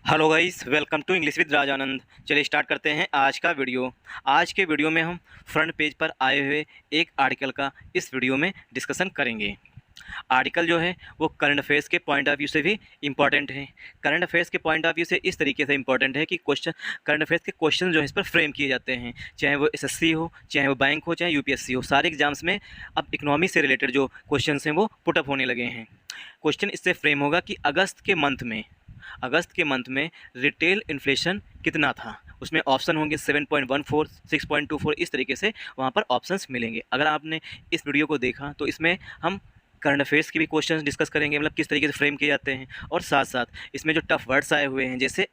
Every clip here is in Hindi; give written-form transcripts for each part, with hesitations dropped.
Hello guys, welcome to English with Rajanand. चलिए स्टार्ट करते हैं आज का वीडियो। आज के वीडियो में हम फ्रंट पेज पर आए हुए एक आर्टिकल का इस वीडियो में डिस्कशन करेंगे। आर्टिकल जो है वो करंट अफेयर्स के पॉइंट ऑफ व्यू से भी इम्पॉर्टेंट है। करंट अफेयर्स के पॉइंट ऑफ व्यू से इस तरीके से इम्पॉर्टेंट है कि करंट अफेयर्स के क्वेश्चन जो है इस पर फ्रेम किए जाते हैं, चाहे वो एसएससी हो, चाहे वो बैंक हो, चाहे यूपीएससी हो। सारे एग्जाम्स में अब इकोनॉमी से रिलेटेड जो क्वेश्चन हैं वो पुटअप होने लगे हैं। क्वेश्चन इससे फ्रेम होगा कि अगस्त के मंथ में रिटेल इन्फ्लेशन कितना था। उसमें ऑप्शन होंगे 7.14, 6.24, इस तरीके से वहाँ पर ऑप्शंस मिलेंगे। अगर आपने इस वीडियो को देखा तो इसमें हम करंट अफेयर्स के भी क्वेश्चंस डिस्कस करेंगे, मतलब किस तरीके से फ्रेम किए जाते हैं, और साथ साथ इसमें जो टफ वर्ड्स आए हुए हैं जैसे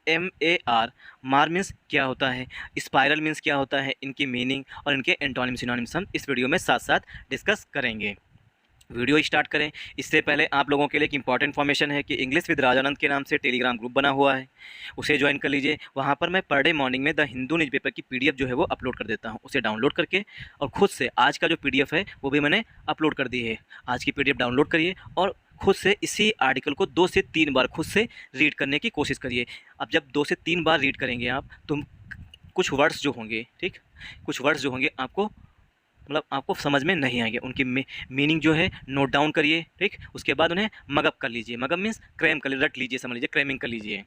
मार मीन्स क्या होता है, स्पाइरल मीन्स क्या होता है, इनकी मीनिंग और इनके एंटोनिम सिनोनिम्स हम इस वीडियो में साथ साथ डिस्कस करेंगे। वीडियो स्टार्ट करें इससे पहले आप लोगों के लिए एक इंपॉर्टेंट इन्फॉर्मेशन है कि इंग्लिश विद राजानंद के नाम से टेलीग्राम ग्रुप बना हुआ है, उसे ज्वाइन कर लीजिए। वहाँ पर मैं पर डे मॉर्निंग में द हिंदू न्यूज़पेपर की पीडीएफ जो है वो अपलोड कर देता हूँ। उसे डाउनलोड करके और खुद से आज का जो पीडीएफ है वो भी मैंने अपलोड कर दी है। आज की पीडीएफ डाउनलोड करिए और खुद से इसी आर्टिकल को 2 से 3 बार खुद से रीड करने की कोशिश करिए। अब जब 2 से 3 बार रीड करेंगे आप तो कुछ वर्ड्स जो होंगे, ठीक, कुछ वर्ड्स जो होंगे आपको समझ में नहीं आएंगे, उनकी मीनिंग जो है नोट डाउन करिए, ठीक। उसके बाद उन्हें मगअप कर लीजिए। मगअप मीन्स क्रैम कर लीजिए, रट लीजिए, समझ लीजिए, क्रैमिंग कर लीजिए।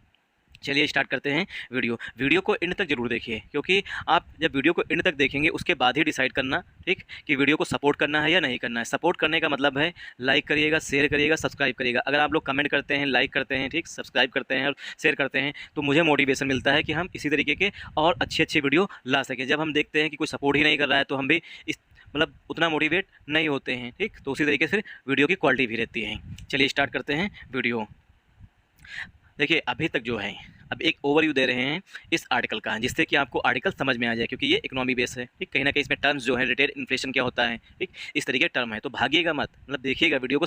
चलिए स्टार्ट करते हैं। वीडियो को एंड तक जरूर देखिए, क्योंकि आप जब वीडियो को एंड तक देखेंगे उसके बाद ही डिसाइड करना, ठीक, कि वीडियो को सपोर्ट करना है या नहीं करना है। सपोर्ट करने का मतलब है लाइक करिएगा, शेयर करिएगा, सब्सक्राइब करिएगा। अगर आप लोग कमेंट करते हैं, लाइक करते हैं, ठीक, सब्सक्राइब करते हैं और शेयर करते हैं तो मुझे मोटिवेशन मिलता है कि हम इसी तरीके के और अच्छे अच्छे वीडियो ला सकें। जब हम देखते हैं कि कोई सपोर्ट ही नहीं कर रहा है तो हम भी इस उतना मोटिवेट नहीं होते हैं, ठीक। तो उसी तरीके से वीडियो की क्वालिटी भी रहती है। चलिए स्टार्ट करते हैं वीडियो। देखिए अभी तक जो है अब एक ओवरव्यू दे रहे हैं इस आर्टिकल का, जिससे कि आपको आर्टिकल समझ में आ जाए, क्योंकि ये इकोनॉमी बेस है, ठीक। कहीं ना कहीं इसमें टर्म्स जो है रिटेल इन्फ्लेशन क्या होता है, ठीक, इस तरीके के टर्म है। तो भागिएगा मत, देखिएगा वीडियो को,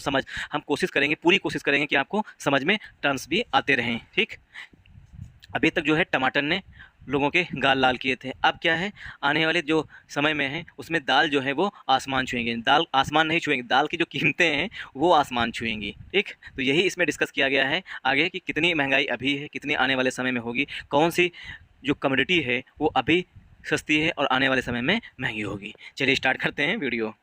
हम कोशिश करेंगे, पूरी कोशिश करेंगे कि आपको समझ में टर्म्स भी आते रहें, ठीक। अभी तक जो है टमाटर ने लोगों के गाल लाल किए थे। अब क्या है, आने वाले जो समय में है उसमें दाल जो है वो आसमान छुएंगे। दाल आसमान नहीं छुएंगी, दाल की जो कीमतें हैं वो आसमान छुएंगी, ठीक। तो यही इसमें डिस्कस किया गया है आगे कि कितनी महंगाई अभी है, कितनी आने वाले समय में होगी, कौन सी जो कमोडिटी है वो अभी सस्ती है और आने वाले समय में महंगी होगी। चलिए स्टार्ट करते हैं वीडियो।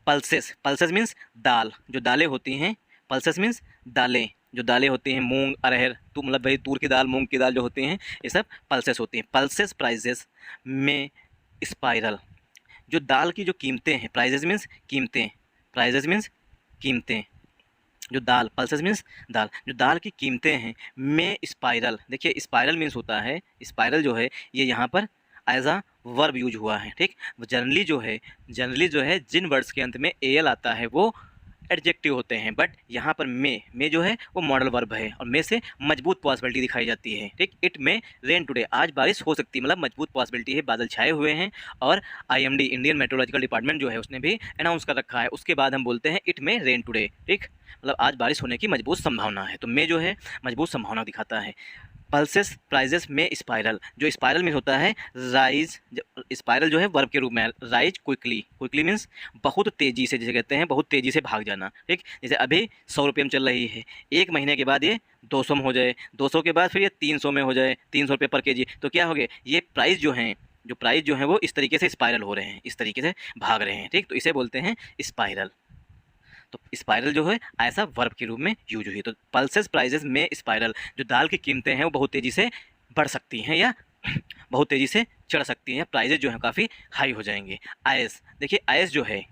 पल्सेस मीन्स दाल, जो दालें होती हैं। पल्सेस मीन्स दालें, जो दालें होती हैं, मूंग, अरहर, तो भाई तूर की दाल, मूंग की दाल जो होती हैं, ये सब पल्सेस होती हैं। पल्सेस प्राइजेस में स्पाइरल, जो दाल की जो कीमतें हैं, प्राइजेस मीन्स कीमतें, प्राइजेस मीन्स कीमतें, जो दाल, पल्सेस मीन्स दाल, जो दाल की कीमतें हैं में स्पाइरल। देखिए स्पाइरल मीन्स होता है, स्पाइरल जो है ये यहाँ पर एज अ वर्ब यूज हुआ है, ठीक। जनरली जो है जिन वर्ड्स के अंत में एल आता है वो एडजेक्टिव होते हैं, बट यहाँ पर मे जो है वो मॉडल वर्ब है और मे से मजबूत पॉसिबिलिटी दिखाई जाती है, ठीक। इट में रेन टुडे, आज बारिश हो सकती है, मजबूत पॉसिबिलिटी है, बादल छाए हुए हैं। और आईएमडी, इंडियन मेट्रोलॉजिकल डिपार्टमेंट जो है उसने भी अनाउंस कर रखा है। उसके बाद हम बोलते हैं इट में रेन टुडे, ठीक, आज बारिश होने की मजबूत संभावना है। तो मे जो है मजबूत संभावना दिखाता है। पल्सेस प्राइजेस में स्पाइरल, जो स्पाइरल में होता है राइज, स्पाइरल जो है वर्ब के रूप में राइज क्विकली। क्विकली मीन्स बहुत तेज़ी से, जैसे कहते हैं बहुत तेज़ी से भाग जाना, ठीक। जैसे अभी 100 रुपये में चल रही है, 1 महीने के बाद ये 200 में हो जाए, 200 के बाद फिर ये 300 में हो जाए, 300 रुपये पर केजी, तो क्या हो गया, ये प्राइस जो है वो इस तरीके से स्पाइरल हो रहे हैं, इस तरीके से भाग रहे हैं, ठीक। तो इसे बोलते हैं स्पाइरल। तो स्पाइरल जो है ऐसा वर्ब के रूप में यूज हुई। तो पल्सेस प्राइजेस में स्पाइरल, जो दाल की कीमतें हैं वो बहुत तेज़ी से बढ़ सकती हैं या बहुत तेज़ी से चढ़ सकती हैं, प्राइजेज जो है काफ़ी हाई हो जाएंगे। आयस, देखिए आयस जो है,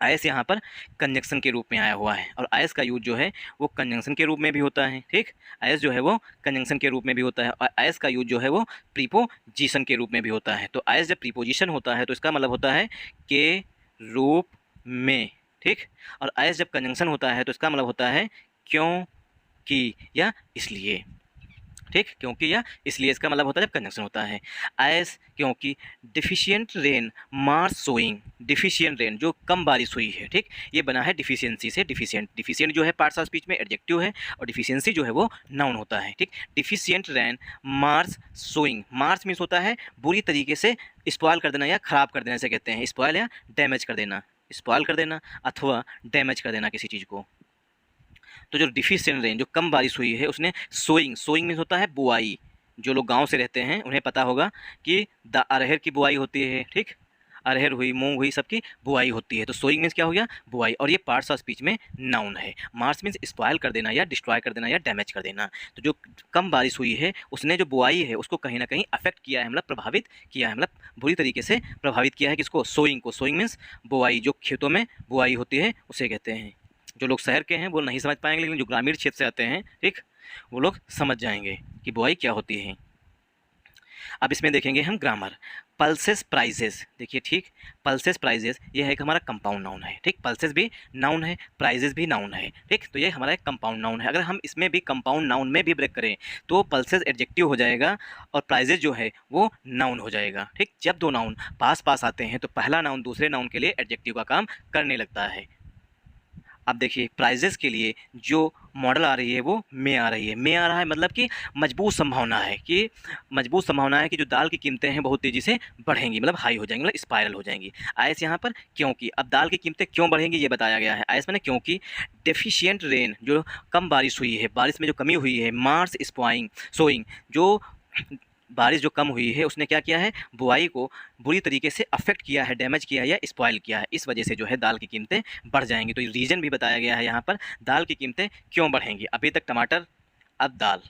आयस यहाँ पर कंजंक्शन के रूप में आया हुआ है, और आयस का यूज जो है वो कंजंक्शन के रूप में भी होता है, ठीक। आयस जो है वो कंजंक्शन के रूप में भी होता है, और आयस का यूज जो है वो प्रीपोजिशन के रूप में भी होता है। तो आयस जब प्रीपोजिशन होता है तो इसका मतलब होता है के रूप में, ठीक। और आयस जब कंजंक्शन होता है तो इसका मतलब होता है क्यों, कि या इसलिए, ठीक। क्योंकि या इसलिए इसका मतलब होता है जब कंजंक्शन होता है। एस क्योंकि deficient rain mars sowing, deficient rain जो कम बारिश हुई है, ठीक। ये बना है डिफिशियंसी से, डिफिशियंट जो है पार्ट्स ऑफ स्पीच में एडजेक्टिव है और डिफिशियंसी जो है वो नाउन होता है, ठीक। Deficient rain mars sowing, mars means होता है बुरी तरीके से स्पॉयल कर देना या ख़राब कर देना से कहते हैं, स्पॉयल या डैमेज कर देना, स्पॉयल कर देना अथवा डैमेज कर देना किसी चीज़ को। तो जो डिफिशिएंट रेन, जो कम बारिश हुई है, उसने सोइंग मीन्स होता है बुआई। जो लोग गांव से रहते हैं उन्हें पता होगा कि अरहर की बुआई होती है, ठीक, अरहर हुई, मूंग हुई, सबकी बुआई होती है। तो सोइंग मीन्स क्या हो गया, बुआई। और ये पार्ट्स ऑफ स्पीच में नाउन है। मार्स मीन्स स्पॉयल कर देना या डिस्ट्रॉय कर देना या डैमेज कर देना। तो जो कम बारिश हुई है उसने जो बुआई है उसको कहीं ना कहीं अफेक्ट किया है, मतलब प्रभावित किया है, मतलब बुरी तरीके से प्रभावित किया है। किसको, सोइंग को। सोइंग मीन्स बुआई, जो खेतों में बुआई होती है उसे कहते हैं। जो लोग शहर के हैं वो नहीं समझ पाएंगे, लेकिन जो ग्रामीण क्षेत्र से आते हैं, ठीक, वो लोग समझ जाएंगे कि बुआई क्या होती है। अब इसमें देखेंगे हम ग्रामर। पल्सेस प्राइजेस, देखिए ठीक, पल्सेस प्राइजेस ये है कि हमारा कंपाउंड नाउन है, ठीक, पल्सेस भी नाउन है, प्राइजेस भी नाउन है, ठीक। तो ये हमारा एक कंपाउंड नाउन है। अगर हम इसमें भी कंपाउंड नाउन में भी ब्रेक करें तो पल्सेस एडजेक्टिव हो जाएगा और प्राइजेस जो है वो नाउन हो जाएगा, ठीक। जब दो नाउन पास पास आते हैं तो पहला नाउन दूसरे नाउन के लिए एडजेक्टिव का काम करने लगता है। अब देखिए प्राइजेस के लिए जो मॉडल आ रही है वो मे आ रही है। मे आ रहा है मतलब कि मजबूत संभावना है, कि मजबूत संभावना है कि जो दाल की कीमतें हैं बहुत तेज़ी से बढ़ेंगी, मतलब हाई हो जाएंगी, मतलब स्पाइरल हो जाएंगी। आयस यहाँ पर क्योंकि, अब दाल की कीमतें क्यों बढ़ेंगी ये बताया गया है। आयस मैंने क्योंकि डेफिशिएंट रेन, जो कम बारिश हुई है, बारिश में जो कमी हुई है, मार्स सोइंग, जो बारिश जो कम हुई है उसने क्या किया है, बुआई को बुरी तरीके से अफेक्ट किया है, डैमेज किया है या स्पॉइल किया है। इस वजह से जो है दाल की कीमतें बढ़ जाएंगी। तो रीज़न भी बताया गया है यहाँ पर, दाल की कीमतें क्यों बढ़ेंगी। अभी तक टमाटर, अब दाल।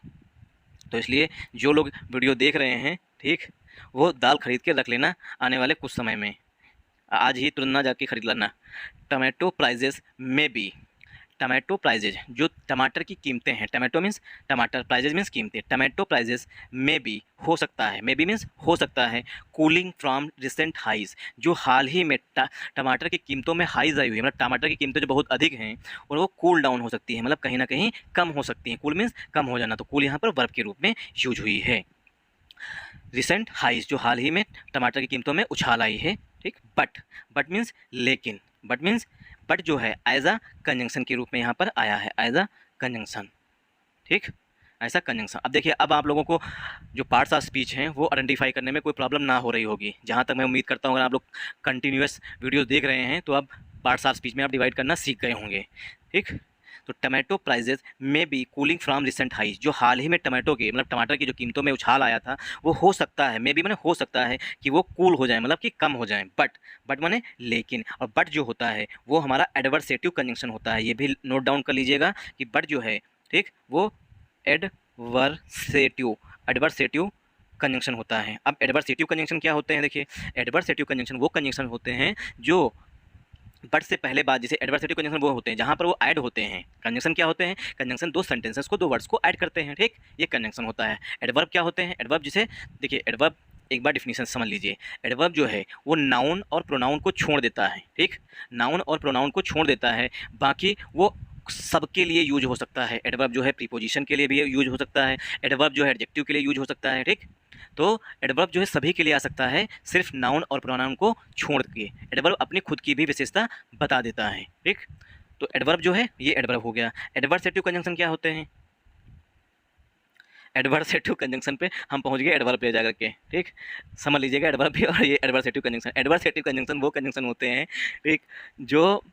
तो इसलिए जो लोग वीडियो देख रहे हैं, ठीक, वो दाल खरीद के रख लेना आने वाले कुछ समय में, आज ही तुरंत ना जाके खरीद लेना। टमाटो प्राइजेस में बी, टमाटो प्राइजेज, जो टमाटर की कीमतें हैं, टमाटो मीन्स टमाटर, प्राइजेज मीन्स कीमतें, टमाटो प्राइजेज में भी हो सकता है, मे बी मीन्स हो सकता है, कूलिंग फ्रॉम रिसेंट हाइज, जो हाल ही में टमाटर की कीमतों में हाइज आई हुई है, मतलब टमाटर की कीमतें जो बहुत अधिक हैं और वो कूल डाउन हो सकती है, मतलब कहीं ना कहीं कम हो सकती हैं। कूल मीन्स कम हो जाना, तो कूल यहाँ पर वर्ब के रूप में यूज हुई है। रिसेंट हाइज, जो हाल ही में टमाटर की कीमतों में उछाल आई है, ठीक। बट मीन्स लेकिन, बट जो है एज अ कंजंक्शन के रूप में यहाँ पर आया है, एज अ कंजंक्शन, ठीक, ऐसा कंजंक्शन। अब देखिए, अब आप लोगों को जो पार्ट्स ऑफ स्पीच हैं वो आइडेंटिफाई करने में कोई प्रॉब्लम ना हो रही होगी, जहाँ तक मैं उम्मीद करता हूँ। अगर आप लोग कंटिन्यूस वीडियोस देख रहे हैं तो अब पार्ट्स ऑफ स्पीच में आप डिवाइड करना सीख गए होंगे, ठीक। तो टमाटो प्राइजेस में be cooling from recent highs, जो हाल ही में टमाटो के, मतलब टमाटर की जो कीमतों में उछाल आया था, वो हो सकता है, मे बी मैंने हो सकता है कि वो कूल हो जाए, मतलब कि कम हो जाए। बट माने लेकिन, और बट जो होता है वो हमारा एडवर्सेटिव कंजंक्शन होता है। ये भी नोट डाउन कर लीजिएगा कि बट जो है, ठीक, वो एडवर्सेटिव कंजंक्शन होता है। अब एडवर्सेटिव कंजंक्शन क्या होते हैं, देखिए, एडवर्सेटिव कंजंक्शन वो कंजंक्शन होते हैं जो बट से पहले बात, जैसे एडवर्सेटिव कंजंक्शन वो होते हैं जहाँ पर वो ऐड होते हैं। कंजंक्शन क्या होते हैं, कंजंक्शन दो सेंटेंसेस को, दो वर्ड्स को ऐड करते हैं, ठीक, ये कंजंक्शन होता है। एडवर्ब क्या होते हैं, एडवर्ब जिसे, देखिए एडवर्ब एक बार डिफिनीशन समझ लीजिए। एडवर्ब जो है वो नाउन और प्रोनाउन को छोड़ देता है, ठीक, नाउन और प्रोनाउन को छोड़ देता है, बाकी वो सबके लिए यूज हो सकता है। एडवर्ब जो है प्रीपोजिशन के लिए भी यूज हो सकता है, एडवर्ब जो है एडजेक्टिव के लिए यूज हो सकता है, ठीक। तो एडवर्ब जो है सभी के लिए आ सकता है, सिर्फ नाउन और प्रोनाउन को छोड़ के। एडवर्ब अपनी खुद की भी विशेषता बता देता है, ठीक। तो एडवर्ब जो है ये एडवर्ब हो गया। एडवर्सेटिव कंजंक्शन क्या होते हैं, एडवर्सेटिव कंजंक्शन पे हम पहुंच गए एडवर्ब पे जाकर के, ठीक, समझ लीजिएगा एडवर्ब भी और ये एडवर्सेटिव कंजंक्शन। एडवर्सेटिव कंजंक्शन वो कंजंक्शन होते हैं, ठीक, जो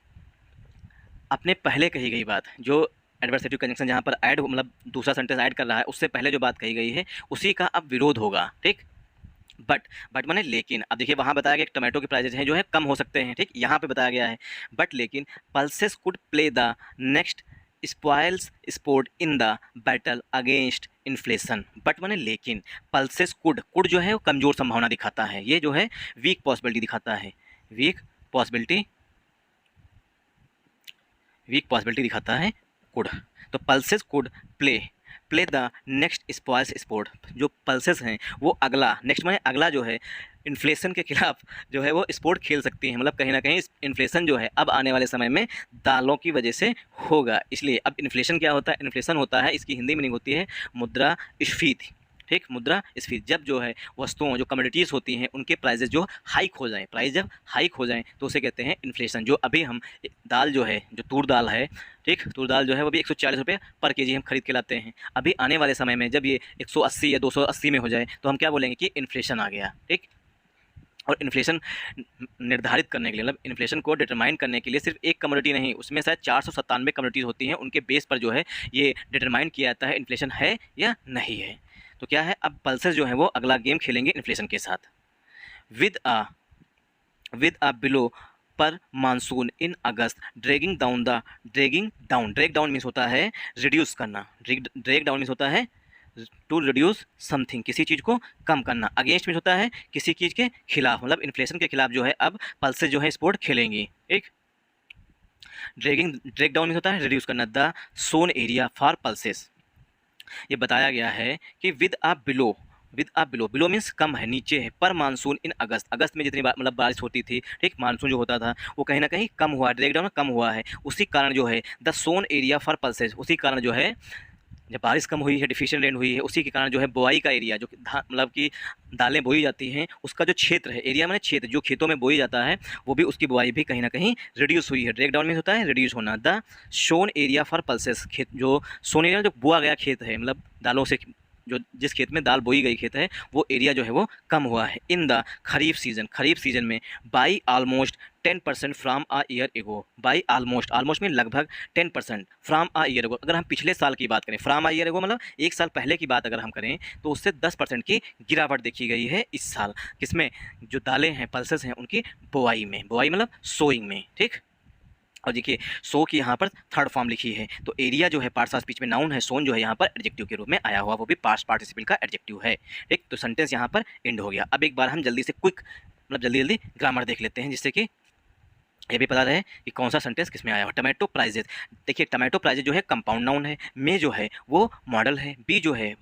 अपने पहले कही गई बात, जो एडवर्सेटिव कंजंक्शन जहाँ पर ऐड, मतलब दूसरा सेंटेंस ऐड कर रहा है, उससे पहले जो बात कही गई है उसी का अब विरोध होगा, ठीक। बट माने लेकिन। अब देखिए वहाँ बताया गया टोमेटो के प्राइजेज हैं जो है कम हो सकते हैं, ठीक, यहाँ पे बताया गया है बट लेकिन pulses could play the next spoils sport in the battle against inflation. But माने लेकिन, पल्सेस कुड जो है वो कमज़ोर संभावना दिखाता है, ये जो है वीक पॉसिबिलिटी दिखाता है, वीक पॉसिबिलिटी दिखाता है कुड। तो pulses could play the next spoils sport, जो पल्सेस हैं वो अगला, नेक्स्ट माने अगला जो है इन्फ्लेशन के खिलाफ जो है वो स्पोर्ट खेल सकती हैं, मतलब कहीं ना कहीं इन्फ्लेशन जो है अब आने वाले समय में दालों की वजह से होगा। इसलिए अब इन्फ्लेशन क्या होता है, इन्फ्लेशन होता है, इसकी हिंदी मीनिंग होती है मुद्रास्फीति, ठीक, मुद्रास्फीति। जब जो है वस्तुओं, जो कमोडिटीज़ होती हैं उनके प्राइजेज जो हाइक हो जाएं, प्राइस जब हाइक हो जाएं तो उसे कहते हैं इन्फ्लेशन। जो अभी हम दाल जो है, जो तूर दाल है, ठीक, तूर दाल जो है वो भी 140 रुपये पर केजी हम खरीद के लाते हैं। अभी आने वाले समय में जब ये 180 या 280 में हो जाए तो हम क्या बोलेंगे कि इन्फ्लेशन आ गया, ठीक। और इन्फ्लेशन निर्धारित करने के लिए, मतलब इन्फ्लेशन को डिटरमाइन करने के लिए सिर्फ एक कमोडिटी नहीं, उसमें शायद 497 कमोडिटीज़ होती हैं, उनके बेस पर जो है ये डिटरमाइन किया जाता है इन्फ्लेशन है या नहीं है। तो क्या है, अब पल्सेस जो है वो अगला गेम खेलेंगे इन्फ्लेशन के साथ। विद अ बिलो पर मानसून इन अगस्त ड्रैगिंग डाउन मीन्स होता है रिड्यूस करना, ड्रैग डाउन मीन्स होता है टू रिड्यूस समथिंग, किसी चीज़ को कम करना। अगेंस्ट मीन्स होता है किसी चीज़ के खिलाफ, मतलब इन्फ्लेशन के खिलाफ जो है अब पल्सेस जो है स्पोर्ट खेलेंगी। एक ड्रैग डाउन मीन्स होता है रिड्यूस करना। The Son area for pulses, ये बताया गया है कि विद अ बिलो मीन्स कम है, नीचे है। पर मानसून इन अगस्त में जितनी मतलब बारिश होती थी, ठीक, मानसून जो होता था वो कहीं ना कहीं कम हुआ है, ड्रैग डाउन में कम हुआ है। उसी कारण जो है the Son area for pulses, उसी कारण जो है जब बारिश कम हुई है, डिफिशिएंट रेन हुई है, उसी के कारण जो है बुआई का एरिया, जो कि मतलब कि दालें बोई जाती हैं, उसका जो क्षेत्र है, एरिया माने क्षेत्र, जो खेतों में बोई जाता है, वो भी उसकी बुआई भी कहीं ना कहीं रिड्यूस हुई है। ब्रेक डाउन में होता है रिड्यूस होना। The shown area for pulses, खेत जो सोन एरिया जो बोआ गया खेत है, मतलब दालों से जो जिस खेत में दाल बोई गई खेत है, वो एरिया जो है वो कम हुआ है। इन द खरीफ सीजन में by almost 10% from a year ago, by almost में लगभग 10% फ्राम आ ईयर एगो। अगर हम पिछले साल की बात करें, फ्राम आ ईयर एगो मतलब एक साल पहले की बात अगर हम करें, तो उससे 10% की गिरावट देखी गई है इस साल। किसमें, जो दालें हैं, पल्सेस हैं, उनकी बुआई मतलब सोइंग में, ठीक। और देखिए सो की यहाँ पर थर्ड फॉर्म लिखी है, तो एरिया जो है पार्ट्स ऑफ स्पीच में नाउन है, सोन जो है यहाँ पर एडजेक्टिव के रूप में आया हुआ, वो भी पास्ट पार्टिसिपल का एडजेक्टिव है, ठीक। तो सेंटेंस यहाँ पर एंड हो गया। अब एक बार हम जल्दी से क्विक मतलब जल्दी ग्रामर देख लेते हैं, जिससे कि ये भी पता रहे कि कौन सा सेंटेंस किस में आया हो। टमाटो प्राइजेज, देखिए टमाटो प्राइजेज जो है कंपाउंड नाउन है, में जो है वो मॉडल है, बी जो है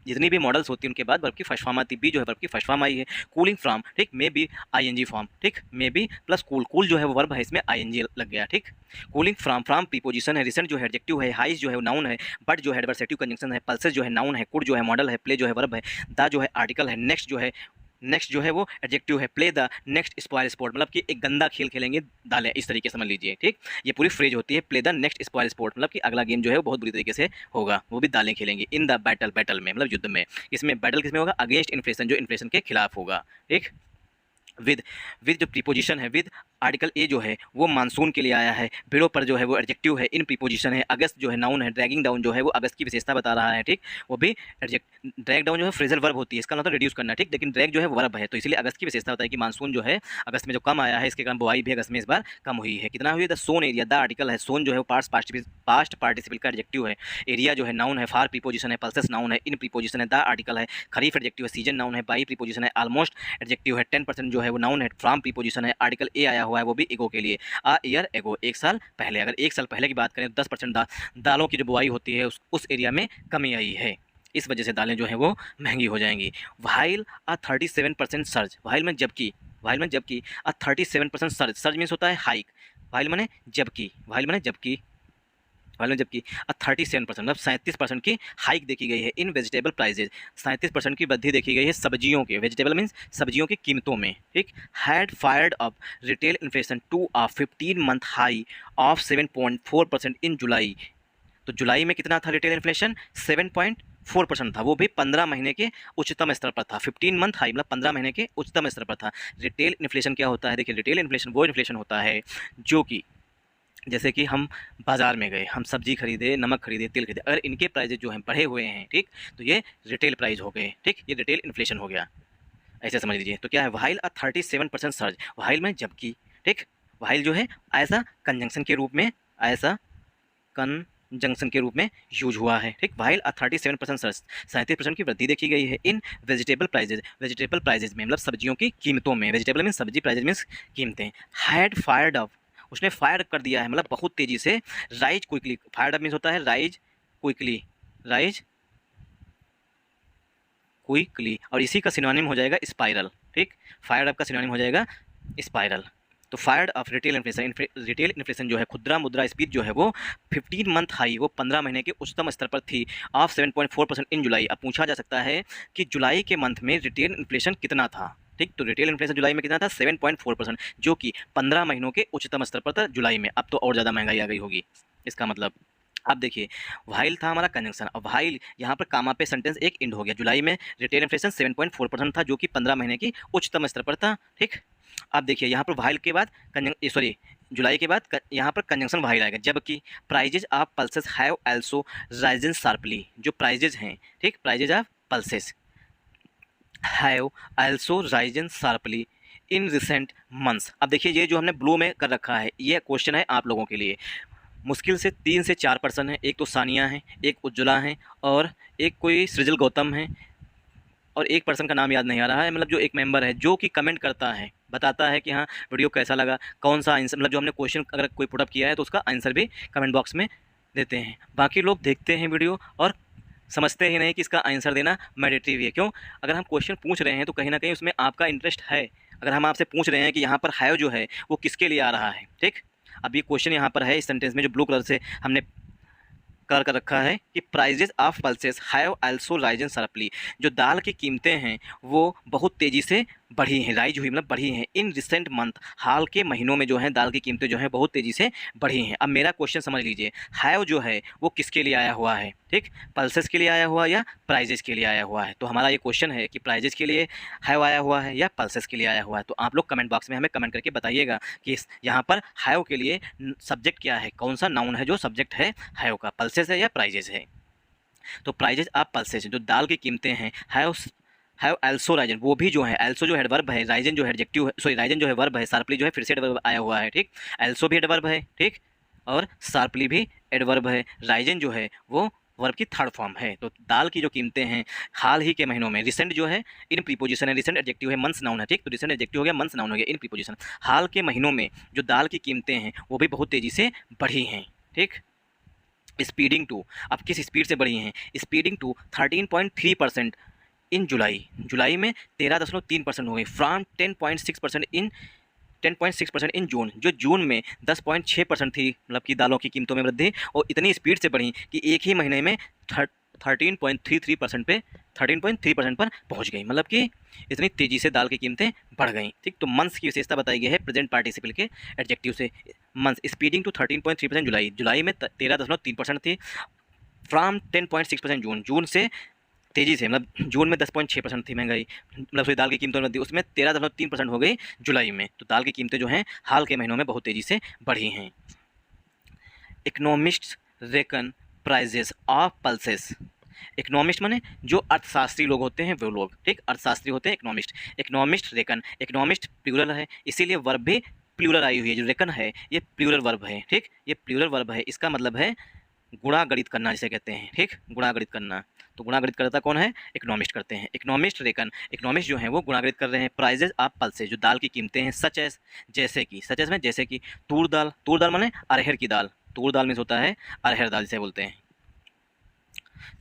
जितनी भी मॉडल्स होती हैं उनके बाद वर्ब की फर्स्ट फॉर्म आती है, बी जो है वर्ब की फर्स्ट फॉर्म आई है। कूलिंग फ्रॉम, ठीक, मे बी आईएनजी फॉर्म, ठीक, मे बी प्लस कूल जो है वो वर्ब है, इसमें आईएनजी लग गया, ठीक। कूलिंग फ्रॉम प्रीपोजिशन है, रिसेंट जो है एडजेक्टिव है, हाइज जो है वो नाउन है, बट जो है एडवर्सेटिव कंजंक्शन है, पल्सेस जो है नाउन है, कुड जो है मॉडल है, प्ले जो है वर्ब है, द जो है आर्टिकल है, नेक्स्ट जो है वो एडजेक्टिव है, play the next spoil sport, मतलब कि एक गंदा खेल खेलेंगे दालें, इस तरीके से समझ लीजिए, ठीक। ये पूरी फ्रेज होती है, play the next spoil sport, मतलब कि अगला गेम जो है वो बहुत बुरी तरीके से होगा, वो भी दालें खेलेंगे। इन द बैटल में मतलब युद्ध में, इसमें बैटल किसमें होगा, अगेंस्ट इन्फ्लेशन, जो इन्फ्लेशन के खिलाफ होगा, ठीक। विद जो प्रीपोजिशन है, विद आर्टिकल ए जो है वो मानसून के लिए आया है, बिलो पर जो है वो एडजेक्टिव है, इन प्रीपोजिशन है, अगस्त जो है नाउन है, ड्रैगिंग डाउन जो है वो अगस्त की विशेषता बता रहा है, ठीक, वो भी एडजेक्ट। ड्रैग डाउन जो है फ्रेजल वर्ब होती है, इसका मतलब रिड्यूस करना, ठीक, लेकिन ड्रैग जो है वर्ब है, तो इसलिए अगस्त की विशेषता होता है कि मानसून जो है अगस्त में जो कम आया है, इसके कारण बुआई भी अगस्त में इस बार कम हुई है। कितना हुई, the sown area, the article है, सोन जो है वो पास्ट पार्टिसिपल का एडजेक्टिव है, एरिया जो है नाउन है, फार प्रीपोजिशन है, पल्सेस नाउन है, इन प्रीपोजिशन है, द आर्टिकल है, खरीफ एडजेक्टिव है, सीजन नाउन है, बाई प्रीपोजिशन है, ऑलमोस्ट एडजेक्टिव है, 10% जो है वो नाउन है, फ्रॉम प्रीपोजिशन है, आर्टिकल ए आया हुआ है, वो भी एगो के लिए, आ ईयर एगो, एक साल पहले। अगर एक साल पहले की बात करें तो 10% दालों की जो बुआई होती है उस एरिया में कमी आई है, इस वजह से दालें जो है वो महंगी हो जाएंगी। वाइल अ 37% सर्ज, वाइल में जबकि अ 37% सर्ज मीन्स होता है हाइक, वाइल माने जबकि 37% मतलब 37% की हाइक देखी गई है इन वेजिटेबल प्राइजेज, 37% की वृद्धि देखी गई है सब्जियों के, वेजिटेबल मीन्स सब्जियों की कीमतों में, ठीक। Had fired up retail inflation to a 15-month high of 7.4% in July, तो जुलाई में कितना था रिटेल इन्फ्लेशन, 7.4% था, वो भी 15 महीने के उच्चतम स्तर पर था। 15 मंथ हाई मतलब 15 महीने के उच्चतम स्तर पर था। रिटेल इन्फ्लेशन क्या होता है, देखिए रिटेल इन्फ्लेशन वो इन्फ्लेशन होता है जो कि जैसे कि हम बाज़ार में गए, हम सब्जी खरीदे, नमक खरीदे, तेल खरीदे, अगर इनके प्राइजेज जो हैं बढ़े हुए हैं, ठीक, तो ये रिटेल प्राइस हो गए, ठीक, ये रिटेल इन्फ्लेशन हो गया, ऐसे समझ लीजिए। तो क्या है, वाइल अ 37% सर्ज, वाइल में जबकि, ठीक, वाइल जो है ऐसा कंजंक्शन के रूप में यूज हुआ है, ठीक। वाइल अ 37% सर्ज, 37% की वृद्धि देखी गई है इन वेजिटेबल प्राइजेज में मतलब सब्जियों की कीमतों में, वेजिटेबल मीन सब्जी, प्राइजेज मीन्स कीमतें। हैड फायर्ड अप, उसने फायर कर दिया है मतलब बहुत तेजी से, rise quickly, fire up means होता है राइज क्विकली, और इसी का सिनोनिम हो जाएगा स्पाइरल, ठीक, फायर अप का सिनोनिम हो जाएगा स्पाइरल। तो फायर्ड ऑफ रिटेल इन्फ्लेशन जो है, खुदरा मुद्रास्फीति जो है वो 15 मंथ हाई, वो 15 महीने के उच्चतम स्तर पर थी, ऑफ 7.4% इन जुलाई। अब पूछा जा सकता है कि जुलाई के मंथ में रिटेल इन्फ्लेशन कितना था, ठीक, तो रिटेल इन्फ्लेशन जुलाई में कितना था, 7.4%, जो कि 15 महीनों के उच्चतम स्तर पर था जुलाई में। अब तो और ज़्यादा महंगाई आ गई होगी, इसका मतलब अब देखिए व्हाइल था हमारा कंजंक्शन, अब व्हाइल यहाँ पर कामा पे सेंटेंस एक एंड हो गया। जुलाई में रिटेल इन्फ्लेशन 7.4% था, जो कि 15 महीने की उच्चतम स्तर पर था। ठीक, अब देखिए यहाँ पर व्हाइल के बाद सॉरी जुलाई के बाद यहाँ पर कंजंक्शन व्हाइल आएगा, जबकि prizes of pulses have also risen sharply. जो प्राइजेज हैं, ठीक, prizes of pulses have also risen sharply in recent months. अब देखिए ये जो हमने ब्लू में कर रखा है, ये क्वेश्चन है आप लोगों के लिए। मुश्किल से 3 से 4 पर्सन हैं, एक तो सानिया है, एक उज्ज्वला है, और एक कोई सृजल गौतम है, और एक पर्सन का नाम याद नहीं आ रहा है, मतलब जो एक मेंबर है जो कि कमेंट करता है, बताता है कि हाँ वीडियो कैसा लगा, कौन सा आंसर, मतलब जो हमने क्वेश्चन अगर कोई पुटअप किया है तो उसका आंसर भी कमेंट बॉक्स में देते हैं। बाकी लोग देखते हैं वीडियो और समझते ही नहीं कि इसका आंसर देना मैंडेटरी है। क्यों? अगर हम क्वेश्चन पूछ रहे हैं तो कहीं ना कहीं उसमें आपका इंटरेस्ट है। अगर हम आपसे पूछ रहे हैं कि यहाँ पर हैव जो है वो किसके लिए आ रहा है, ठीक, अब ये क्वेश्चन यहाँ पर है इस सेंटेंस में जो ब्लू कलर से हमने कर रखा है कि prices of pulses have also risen sharply. जो दाल की कीमतें हैं वो बहुत तेज़ी से बढ़ी हैं, राइज हुई मतलब बढ़ी हैं इन रिसेंट मंथ। हाल के महीनों में जो है दाल की कीमतें जो है बहुत तेज़ी से बढ़ी हैं। अब मेरा क्वेश्चन समझ लीजिए, हैव जो है वो किसके लिए आया हुआ है, ठीक, पल्सेस के लिए आया हुआ या प्राइजेस के लिए आया हुआ है। तो हमारा ये क्वेश्चन है कि प्राइजेस के लिए हैव आया हुआ है या पल्सेस के लिए आया हुआ है। तो आप लोग कमेंट बॉक्स में हमें कमेंट करके बताइएगा कि यहाँ पर हैव के लिए सब्जेक्ट क्या है, कौन सा नाउन है जो सब्जेक्ट है हैव का, पल्सेस है या प्राइजेस है। तो प्राइजेज आप पल्सेस जो दाल की कीमतें हैं हैव आल्सो राइजन, वो भी जो है आल्सो जो एडवर्ब है, राइजन जो है एडजेक्टिव है, सॉरी राइजन जो है वर्ब है, शार्पली जो है फिर से एडवर्ब आया हुआ है, ठीक, आल्सो भी एडवर्ब है, ठीक, और शार्पली भी एडवर्ब है, राइजन जो है वो वर्ब की थर्ड फॉर्म है। तो दाल की जो कीमतें हैं हाल ही के महीनों में, रिसेंट जो है इन प्रीपोजिशन है, रिसेंट एडजेक्टिव है, मंथ्स नाउन है, ठीक, तो रिसेंट एडजेक्टिव हो गया, मंथ्स नाउन हो गया, इन प्रीपोजिशन। हाल के महीनों में जो दाल की कीमतें हैं वो भी बहुत तेज़ी से बढ़ी हैं, ठीक, स्पीडिंग टू, अब किस स्पीड से बढ़ी हैं, स्पीडिंग टू 13.3% इन जुलाई में 13.3% हो गई, फ्रॉम 10.6% इन 10.6% इन जून, जो जून में 10.6% थी, मतलब कि दालों की कीमतों में वृद्धि, और इतनी स्पीड से बढ़ी कि एक ही महीने में 13.33% पे 13.3% पर पहुंच गई, मतलब कि इतनी तेज़ी से दाल की कीमतें बढ़ गई, ठीक। तो मंथ्स की विशेषता बताई गई है प्रेजेंट पार्टिसिपल के एडजेक्टिव से। मंथ स्पीडिंग टू 13.3% जुलाई में 13.3% थी, फ्रॉम 10.6% जून से तेज़ी से, मतलब जून में 10.6% थी महंगाई, मतलब दाल की कीमतों में वृद्धि, उसमें 13.3% हो गई जुलाई में। तो दाल की कीमतें जो हैं हाल के महीनों में बहुत तेज़ी से बढ़ी हैं। Economists reckon prices of pulses, economist माने जो अर्थशास्त्री लोग होते हैं वो लोग, ठीक, अर्थशास्त्री होते हैं economist. Economist reckon, economist plural है इसीलिए वर्ब भी प्लूरल आई हुई है, जो रेकन है ये प्लूरल वर्ब है, ठीक, ये प्लूरल वर्ब है, इसका मतलब है गुणागणित करना जिसे कहते हैं, ठीक, गुणागणित करना। तो गुणागणित करता कौन है? इकोनॉमिस्ट करते हैं। इकोनॉमिस्ट रेकन, इकोनॉमिस्ट जो है वो गुणागणित कर रहे हैं प्राइजेज ऑफ पल्सेस, जो दाल की कीमतें हैं, सच एज जैसे कि, सच एज में जैसे कि तूर दाल माने अरहर की दाल, तूर दाल में होता है अरहर दाल जिसे बोलते हैं,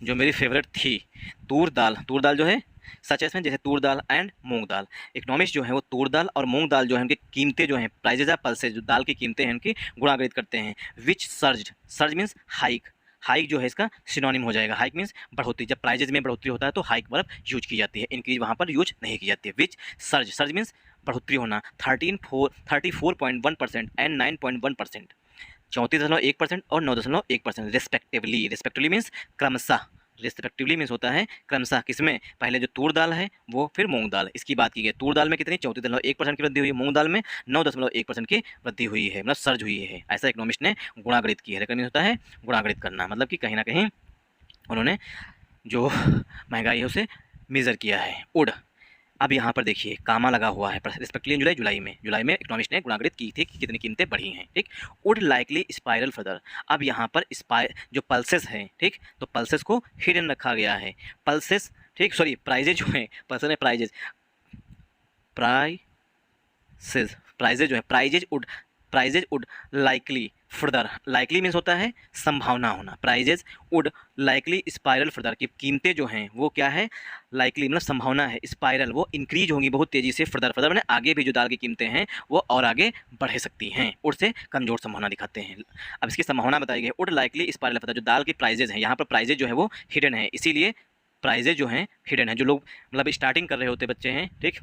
जो मेरी फेवरेट थी तूर दाल जो है सच में जैसे तूर दाल एंड मूंग दाल। इकोनॉमिस्ट जो है वो तूर दाल और मूंग दाल जो है उनकी कीमतें जो हैं प्राइजेज ऑफ पल्सेस, जो दाल की कीमतें हैं उनकी गुणागणित करते हैं। विच सर्ज मीन्स हाइक, हाइक जो है इसका सिनोनिम हो जाएगा, हाइक मीन्स बढ़ोतरी। जब प्राइजेज में बढ़ोतरी होता है तो हाइक वर्ब यूज की जाती है, इंक्रीज वहाँ पर यूज नहीं की जाती है। विच सर्ज मीन्स बढ़ोतरी होना, 34.1% एंड 9.1%, 34.1% और 9.1% रिस्पेक्टिवली मीन्स क्रमशः, रिस्पेक्टिवली मीन्स होता है क्रमशः, किसमें? पहले जो तूर दाल है वो फिर मूंग दाल, इसकी बात की गई। तूर दाल में कितनी? 34.1% की वृद्धि हुई है, मूंग दाल में 9.1% की वृद्धि हुई है, मतलब सर्ज हुई है। ऐसा इकोनॉमिस्ट ने गुणागणित की है। रेकन मीन्स होता है गुणागणित करना, मतलब कि कहीं ना कहीं उन्होंने जो महंगाई है उसे मेज़र किया है। उड, अब यहाँ पर देखिए कामा लगा हुआ है रिस्पेक्टली इन जुलाई में इकोनॉमिस्ट ने गुणागणित की थी कि कितनी कीमतें बढ़ी हैं, ठीक। वुड लाइकली स्पाइरल फर्दर, अब यहाँ पर जो पल्सेस हैं, ठीक, तो पल्सेस को हिडन रखा गया है, पल्सेस, ठीक, सॉरी प्राइजेज जो हैं, पल्सेस में प्राइजेज जो है prices would likely further, likely means होता है संभावना होना, prices would likely spiral further, की कीमतें जो हैं वो क्या है? लाइकली मतलब संभावना है, स्पाइरल वो इंक्रीज होंगी बहुत तेज़ी से, फर्दर मैंने आगे भी जो दाल की कीमतें हैं वो और आगे बढ़ सकती हैं, उड से कमजोर संभावना दिखाते हैं। अब इसकी संभावना बताई गई, वुड लाइकली स्पाइरल फर्दर, जो दाल की प्राइजेज हैं, यहाँ पर प्राइजेज जो है वो हिडन है, इसीलिए प्राइजेज जो हैं हिडन है। जो लोग मतलब स्टार्टिंग कर रहे होते बच्चे हैं, ठीक,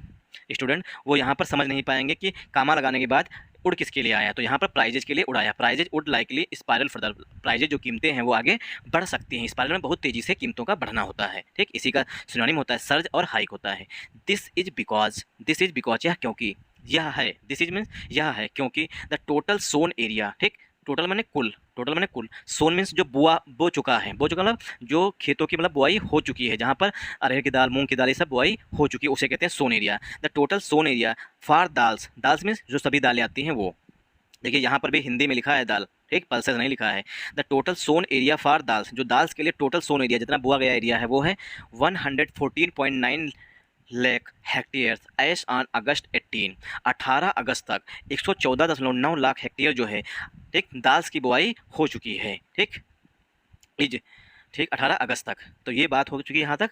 स्टूडेंट, वो यहाँ पर समझ नहीं पाएंगे कि कामा लगाने के बाद उड़ किसके लिए आया, तो यहाँ पर प्राइजेज के लिए उड़ाया। Prices would likely spiral further, prices जो कीमतें हैं वो आगे बढ़ सकती हैं। स्पाइरल में बहुत तेज़ी से कीमतों का बढ़ना होता है, ठीक। इसी का सिनोनिम होता है सर्ज और हाइक होता है। दिस इज बिकॉज, यह क्योंकि, यह है, दिस इज मीन्स यह है क्योंकि द टोटल सोन एरिया, ठीक। टोटल माने कुल, टोटल माने कुल, सोन मीन्स जो बो चुका है, बो चुका मतलब जो खेतों की मतलब बुआई हो चुकी है, जहाँ पर अरहर की दाल, मूंग की दाल, ये सब बुआई हो चुकी है, उसे कहते हैं sown area. The total Son area for dals, dals means जो सभी दालें आती हैं वो, देखिए यहाँ पर भी हिंदी में लिखा है दाल, ठीक, पल्सेस नहीं लिखा है। The total Son area for dals, जो दाल्स के लिए टोटल सोन एरिया जितना बोआ गया एरिया है वो है 114.9 lakh hectare as on August 18 अगस्त तक 114.9 लाख हेक्टेयर जो है, ठीक, दाल्स की बुआई हो चुकी है, ठीक, इज, ठीक, 18 अगस्त तक। तो ये बात हो चुकी है यहाँ तक,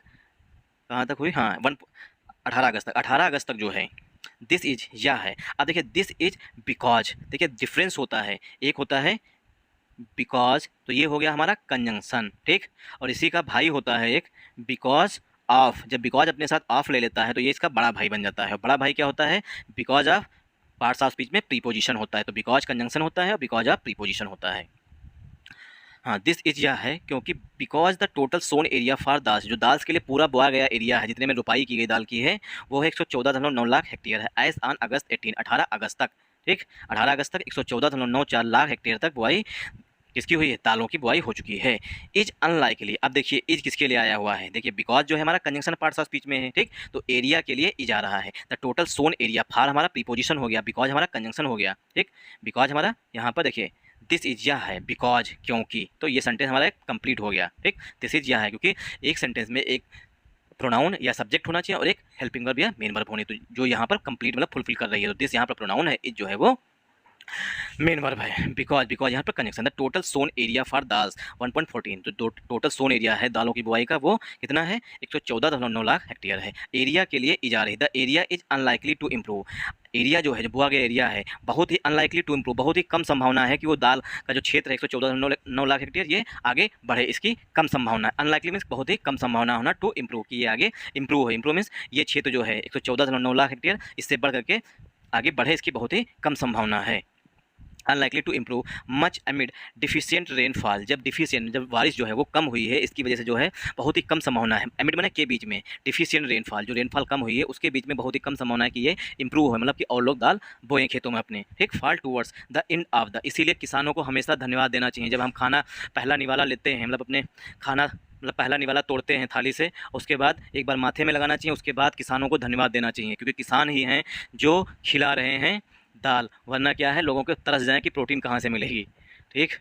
कहाँ तक हुई, हाँ 18 अगस्त तक, 18 अगस्त तक जो है दिस इज, यह है। अब देखिए दिस इज बिकॉज, देखिए डिफरेंस होता है, एक होता है बिकॉज, तो ये हो गया हमारा कंजंक्शन, ठीक, और इसी का भाई होता है एक बिकॉज ऑफ। जब बिकॉज अपने साथ ऑफ ले लेता है तो ये इसका बड़ा भाई बन जाता है। बड़ा भाई क्या होता है, because of, parts of speech में प्रीपोजिशन होता है, तो बिकॉज कंजंक्शन होता है और बिकॉज ऑफ प्रीपोजिशन होता है। हाँ, दिस इज, यह है क्योंकि because the total Son area for dals, जो दाल्स के लिए पूरा बोया गया एरिया है, जितने में रुपाई की गई दाल की है, वो है 114.9 लाख हेक्टेयर है एज ऑन अगस्त 18 अगस्त तक, ठीक, 18 अगस्त तक 114.94 लाख हेक्टेयर तक बुआई किसकी हुई है, दालों की बुआई हो चुकी है। इज अनलाइकली, अब देखिए इज किसके लिए आया हुआ है, देखिए बिकॉज जो है हमारा कंजंक्शन पार्ट्स ऑफ स्पीच में है, ठीक, तो एरिया के लिए इज आ रहा है। द टोटल सोन एरिया, फार हमारा प्रीपोजिशन हो गया, बिकॉज हमारा कंजंक्शन हो गया, ठीक, बिकॉज हमारा यहाँ पर देखिए दिस इज, यह है, बिकॉज क्योंकि, तो ये सेंटेंस हमारा कंप्लीट हो गया, ठीक। दिस इज, यह है क्योंकि एक सेंटेंस में एक प्रोनाउन या सब्जेक्ट होना चाहिए और एक हेल्पिंग वर्ब या मेन वर्ब होनी, तो जो यहाँ पर कंप्लीट मतलब फुलफिल कर रही है, तो दिस यहाँ पर प्रोनाउन है, इज जो है वो मेन वर्ब है। बिकॉज यहाँ पर connection, the total Son area for dals 1.14, जो टोटल सोन एरिया है दालों की बुआई का वो कितना है, 114.9 लाख हेक्टेयर है। एरिया के लिए इज आ रही, the area is unlikely to improve, area जो है, जो बुआ गया एरिया है, बहुत ही अनलाइकली टू इम्प्रूव, बहुत ही कम संभावना है कि वो दाल का जो क्षेत्र है 114.9 लाख हेक्टेयर ये आगे बढ़े, इसकी कम संभावना है। अनलाइकली मीन्स बहुत ही कम संभावना होना, टू इम्प्रूव की ये आगे इम्प्रूव हो, इम्प्रूव मीन्स ये क्षेत्र जो है 114.9 लाख हेक्टेयर इससे बढ़ करके आगे बढ़े, इसकी बहुत ही कम संभावना है। Unlikely to improve much amid deficient rainfall, जब डिफिशियंट, जब बारिश जो है वो कम हुई है, इसकी वजह से जो है बहुत ही कम संभावना है, अमिड मैंने के बीच में, डिफिशियंट रेनफॉल, जो रेनफॉल कम हुई है उसके बीच में बहुत ही कम संभावना है कि ये इंप्रूव हो, मतलब कि और लोग दाल बोएं खेतों में अपने, ठीक। Fall towards the end of the, इसीलिए किसानों को हमेशा धन्यवाद देना चाहिए। जब हम खाना पहला निवाला लेते हैं, मतलब अपने खाना मतलब पहला निवाला तोड़ते हैं थाली से, उसके बाद एक बार माथे में लगाना चाहिए, उसके बाद किसानों को धन्यवाद देना चाहिए, क्योंकि किसान ही हैं जो खिला रहे हैं दाल, वरना क्या है लोगों को तरस जाए कि प्रोटीन कहाँ से मिलेगी, ठीक।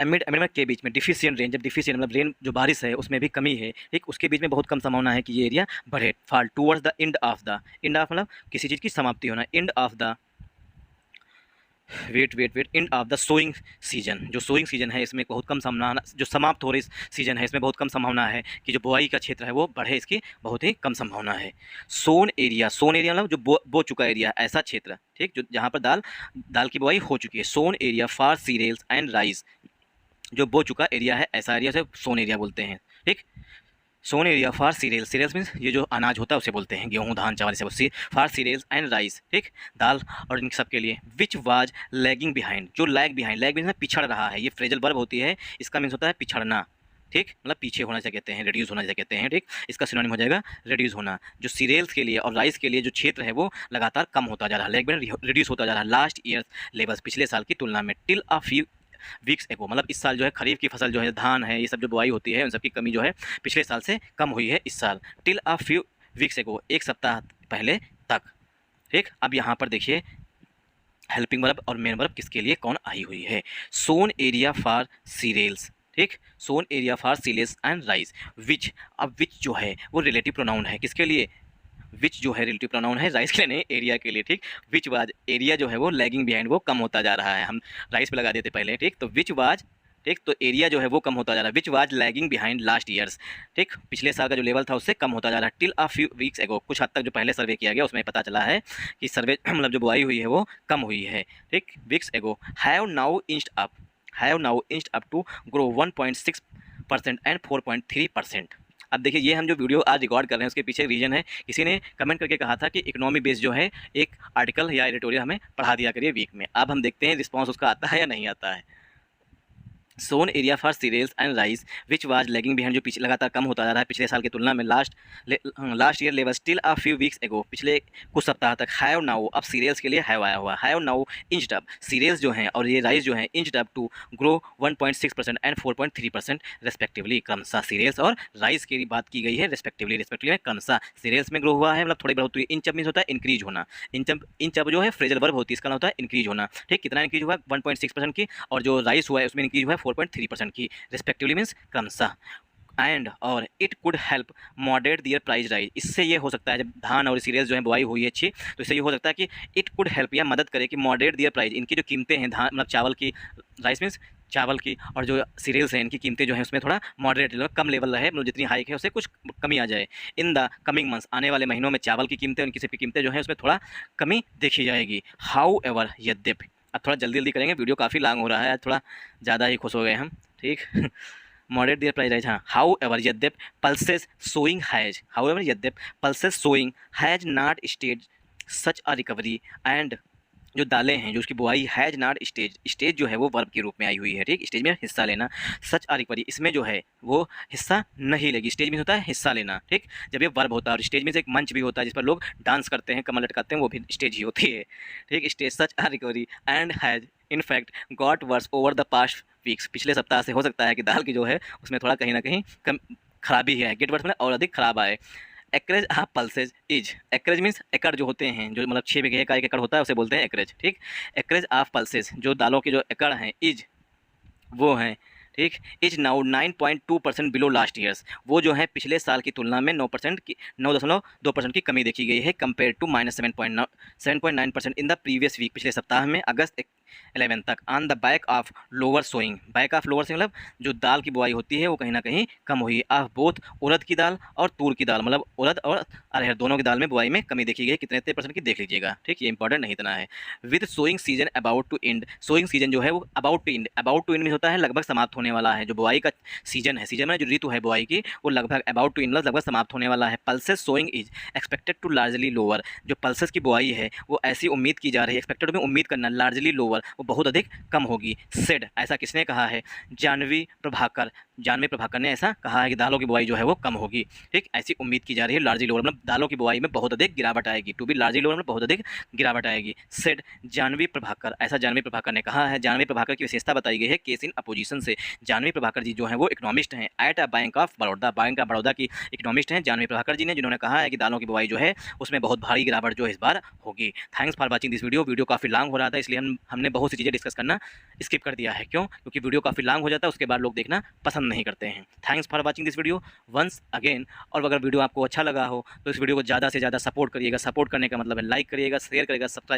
एमिड, एमिड में के बीच में, डिफिशियंट रेन, जब डिफिशियंट मतलब रेन जो बारिश है उसमें भी कमी है, ठीक, उसके बीच में बहुत कम संभावना है कि ये एरिया बढ़े। Fall towards the end of the, end of मतलब किसी चीज़ की समाप्ति होना, end of the, wait end of the sowing season, जो सोइंग सीजन है इसमें बहुत कम संभावना, जो समाप्त हो रही सीजन है इसमें बहुत कम संभावना है कि जो बुआई का क्षेत्र है वो बढ़े, इसकी बहुत ही कम संभावना है। सोन एरिया, सोन एरिया मतलब जो बो चुका एरिया, ऐसा क्षेत्र, ठीक, जो जहाँ पर दाल की बुआई हो चुकी है। Sown area for cereals and rice, जो बो चुका एरिया है ऐसा एरिया से सोन एरिया बोलते हैं, ठीक। Sown area for cereal, cereals means ये जो अनाज होता है उसे बोलते हैं, गेहूँ धान चावल से, फॉर सीरियल्स एंड राइस, ठीक, दाल और इन सब के लिए। विच वाज लैगिंग बिहाइंड, जो लैग बिहाइंड, लैग मीन्स पिछड़ रहा है, ये फ्रेजल वर्ब होती है, इसका मीन्स होता है पिछड़ना, ठीक, मतलब पीछे होना चाहिए कहते हैं, रिड्यूस होना चाहिए कहते हैं, ठीक, इसका सिनोनिम हो जाएगा रिड्यूस होना। जो सीरियल्स के लिए और राइस के लिए जो क्षेत्र है वो लगातार कम होता जा रहा है, लैग बिहाइंड रिड्यूस होता जा रहा है लास्ट ईयर लेवल्स, पिछले साल की तुलना में। टिल अ फ्यू वीक्स एगो, मतलब इस साल जो है खरीफ की फसल जो है धान है ये सब जो बुआई होती है उन सब की कमी जो है पिछले साल से कम हुई है इस साल। टिल अ फ्यू वीक्स एगो, एक सप्ताह पहले तक, ठीक। अब यहाँ पर देखिए हेल्पिंग वर्ब और मेन वर्ब किसके लिए कौन आई हुई है, सोन एरिया फॉर सीरियल्स, ठीक, sown area for cereals and rice. Which, अब विच जो है वो रिलेटिव प्रोनाउन है किसके लिए, विच जो है रिलेटिव प्रोनाउन है राइस के लिए नहीं, एरिया के लिए, ठीक। विच वाज, एरिया जो है वो लैगिंग बिहाइंड, वो कम होता जा रहा है, हम राइस पे लगा देते पहले, ठीक, तो विच वाज, ठीक, तो एरिया जो है वो कम होता जा रहा है। विच was lagging behind last years, ठीक, पिछले साल का जो लेवल था उससे कम होता जा रहा है। टिल अ फ्यू वीक्स एगो, कुछ हद तक जो पहले सर्वे किया गया उसमें पता चला है कि सर्वे मतलब जो बुआई हुई है वो कम हुई है, ठीक। Weeks ago have now inched up, have now inched up to grow 1.6% and 4.3%, अब देखिए ये हम जो वीडियो आज रिकॉर्ड कर रहे हैं उसके पीछे रीज़न है, किसी ने कमेंट करके कहा था कि इकोनॉमी बेस जो है एक आर्टिकल या एडिटोरियल हमें पढ़ा दिया करिए वीक में। अब हम देखते हैं रिस्पॉन्स उसका आता है या नहीं आता है। Sown area for cereals and rice which was lagging behind, जो पिछले लगातार कम होता जा रहा है पिछले साल की तुलना में। Last year level still a few weeks एगो, पिछले कुछ सप्ताह तक हैव नाउ, अब सीरियल्स के लिए हैव आया हुआ, have now inched up, cereals जो हैं और ये राइस जो हैं inched up to grow 1.6% and 4.3% respectively. क्रमशः सीरियल्स और राइस की बात की गई है रेस्पेक्टिवली में क्रमशः सीरियल्स में ग्रो हुआ है, मतलब थोड़ी बढ़ोतरी। इंच अप मीन्स होता है इंक्रीज होना, इंच अप जो है फ्रेजल वर्ब होती है, इसका नाम होता है इंक्रीज होना। ठीक, कितना इंक्रीज हुआ है 1.6% की, और जो राइस हुआ है उसमें इंक्रीज हुआ है 4.3% की रेस्पेक्टिवली मीन्स क्रमशः। एंड और it could help moderate their price rise, इससे ये हो सकता है जब धान और सीरियल्स जो है बुआई हुई है अच्छी, तो इससे ये हो सकता है कि इट कुड हेल्प या मदद करे कि मॉडरेट दियर प्राइस, इनकी जो कीमतें हैं धान मतलब चावल की, राइस मीन्स चावल की, और जो सीरियल्स हैं इनकी कीमतें जो हैं उसमें थोड़ा मॉडरेट कम लेवल रहे, मतलब जितनी हाइक है उससे कुछ कमी आ जाए। इन द कमिंग मंथ्स, आने वाले महीनों में चावल की कीमतें, उनकी सबकी कीमतें जो है उसमें थोड़ा कमी देखी जाएगी। हाउ एवर यद्यपि, अब थोड़ा जल्दी जल्दी करेंगे, वीडियो काफ़ी लॉन्ग हो रहा है आज, थोड़ा ज़्यादा ही खुश हो गए हम। ठीक मॉडरेट दियर प्राइस राइज, हाँ। हाउ एवर यद्यप pulses sowing has, however यद्यप pulses sowing has not stage such a recovery, and जो दालें हैं जो उसकी बुआई हैज नॉट स्टेज, स्टेज जो है वो वर्ब के रूप में आई हुई है। ठीक, स्टेज में हिस्सा लेना, सच अ रिकवरी इसमें जो है वो हिस्सा नहीं लेगी। स्टेज में होता है हिस्सा लेना, ठीक, जब ये वर्ब होता है, और स्टेज में से एक मंच भी होता है जिस पर लोग डांस करते हैं, कमर लटकाते हैं, वो भी स्टेज ही होती है। ठीक, stage such a recovery and has in fact got verse over the past weeks, पिछले सप्ताह से हो सकता है कि दाल की जो है उसमें थोड़ा कहीं ना कहीं कम खराबी है, गेट वर्स में और अधिक खराब आए। Acreage of pulses is, acreage means एकड़ जो होते हैं, जो मतलब 6 बीघे का 1 एकड़ होता है उसे बोलते हैं एकरेज। ठीक, एकरेज ऑफ पल्सेज जो दालों के जो एकड़ हैं, इज वो हैं, ठीक, is now 9.2% below last years, वो जो है पिछले साल की तुलना में 9% की 9.2% की कमी देखी गई है, compare to -7.9% in the previous week, पिछले सप्ताह में अगस्त 11 तक। On the back of lower sowing, back of lower से मतलब जो दाल की बुआई होती है वो कहीं ना कहीं कम हुई, ऑफ बोथ उड़द की दाल और तूर की दाल, मतलब उड़द और अरहर दोनों की दाल में बुआई में कमी देखी गई, कितने % की देख लीजिएगा। ठीक, ये इंपॉर्टेंट नहीं इतना है। With sowing season about to end, sowing season जो है वो अबाउट टू एंड में होता है लगभग समाप्त होने वाला है, जो बुआई का सीजन है, सीजन में जो ऋतु है बुआई की वो लगभग अबाउट टू एंड लगभग समाप्त होने वाला है। Pulses sowing is expected to largely lower, जो पल्सेस की बुआई है वो ऐसी उम्मीद की जा रही है, एक्सपेक्टेड में उम्मीद करना, लार्जली लोअर वो बहुत अधिक कम होगी। सेड, ऐसा किसने कहा है? जानवी प्रभाकर, जानवी प्रभाकर ने ऐसा कहा है कि दालों की बुआई जो है वो कम होगी। ठीक, ऐसी उम्मीद की जा रही है, लार्जली लोअर मतलब दालों की बुआई में बहुत अधिक गिरावट आएगी, टू बी लार्जली लोअर मतलब बहुत अधिक गिरावट आएगी। सेड जानवी प्रभाकर, ऐसा जानवी प्रभाकर ने कहा है। जानवी प्रभाकर की विशेषता बताई गई है केस इन अपोजिशन से, जानवी प्रभाकर जी जो है वो इकोनॉमिस्ट हैं, at a bank of Baroda, bank of Baroda की इकोनॉमिस्ट हैं जानवी प्रभाकर जी ने, जिन्होंने कहा है कि दालों की बुआई जो है उसमें बहुत भारी गिरावट जो है इस बार होगी। Thanks for watching this video, video काफ़ी लॉन्ग हो रहा था इसलिए हमने बहुत सी चीज़ें डिस्कस करना स्किप कर दिया है। क्यों? क्योंकि वीडियो काफ़ी लॉन्ग हो जाता है, उसके बाद लोग देखना पसंद नहीं करते हैं। Thanks for watching this video once again. और अगर वीडियो आपको अच्छा लगा हो तो इस वीडियो को ज़्यादा से ज़्यादा सपोर्ट करिएगा। सपोर्ट करने का मतलब है लाइक करिएगा, शेयर करिएगा, सब्सक्राइब